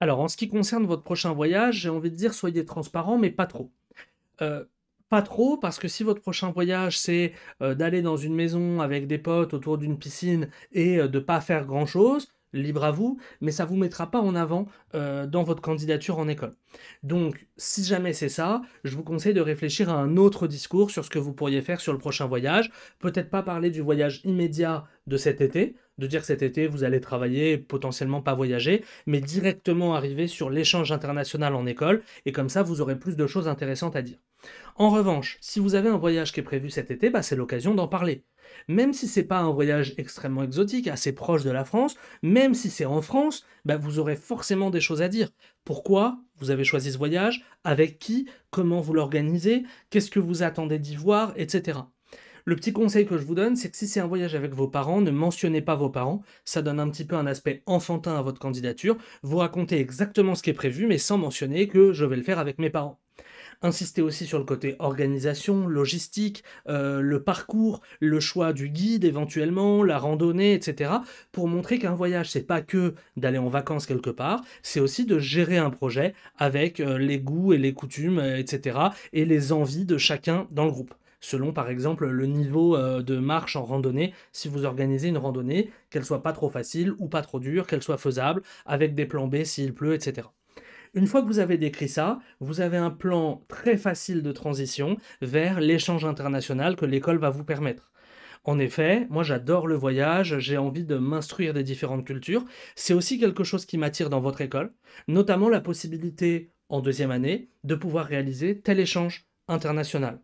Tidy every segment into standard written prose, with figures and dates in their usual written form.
Alors, en ce qui concerne votre prochain voyage, j'ai envie de dire soyez transparent, mais pas trop. Heu, Pas trop parce que si votre prochain voyage, c'est, d'aller dans une maison avec des potes autour d'une piscine et de pas faire grand-chose, libre à vous, mais ça vous mettra pas en avant, dans votre candidature en école. Donc si jamais c'est ça, je vous conseille de réfléchir à un autre discours sur ce que vous pourriez faire sur le prochain voyage. Peut-être pas parler du voyage immédiat de cet été, de dire que cet été vous allez travailler, potentiellement pas voyager, mais directement arriver sur l'échange international en école et comme ça vous aurez plus de choses intéressantes à dire. En revanche, si vous avez un voyage qui est prévu cet été, bah, c'est l'occasion d'en parler. Même si c'est pas un voyage extrêmement exotique, assez proche de la France, même si c'est en France, bah, vous aurez forcément des choses à dire. Pourquoi vous avez choisi ce voyage? Avec qui? Comment vous l'organisez? Qu'est-ce que vous attendez d'y voir? Etc. Le petit conseil que je vous donne, c'est que si c'est un voyage avec vos parents, ne mentionnez pas vos parents. Ça donne un petit peu un aspect enfantin à votre candidature. Vous racontez exactement ce qui est prévu, mais sans mentionner que je vais le faire avec mes parents. Insistez aussi sur le côté organisation, logistique, le parcours, le choix du guide éventuellement, la randonnée, et cetera, pour montrer qu'un voyage, c'est pas que d'aller en vacances quelque part, c'est aussi de gérer un projet avec, les goûts et les coutumes, et cetera et les envies de chacun dans le groupe. Selon, par exemple, le niveau, de marche en randonnée, si vous organisez une randonnée, qu'elle soit pas trop facile ou pas trop dure, qu'elle soit faisable, avec des plans B s'il pleut, et cetera. Une fois que vous avez décrit ça, vous avez un plan très facile de transition vers l'échange international que l'école va vous permettre. En effet, moi j'adore le voyage, j'ai envie de m'instruire des différentes cultures. C'est aussi quelque chose qui m'attire dans votre école, notamment la possibilité, en deuxième année, de pouvoir réaliser tel échange international.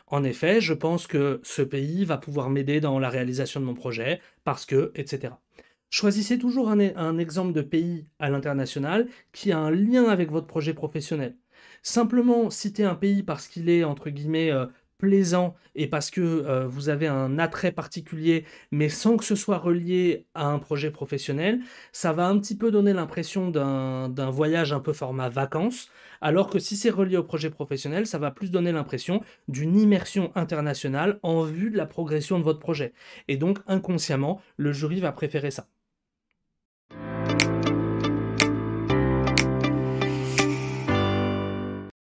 En effet, je pense que ce pays va pouvoir m'aider dans la réalisation de mon projet, parce que, etc. Choisissez toujours un exemple de pays à l'international qui a un lien avec votre projet professionnel. Simplement citer un pays parce qu'il est, entre guillemets, plaisant et parce que vous avez un attrait particulier, mais sans que ce soit relié à un projet professionnel, ça va un petit peu donner l'impression d'un voyage un peu format vacances, alors que si c'est relié au projet professionnel, ça va plus donner l'impression d'une immersion internationale en vue de la progression de votre projet. Et donc, inconsciemment, le jury va préférer ça.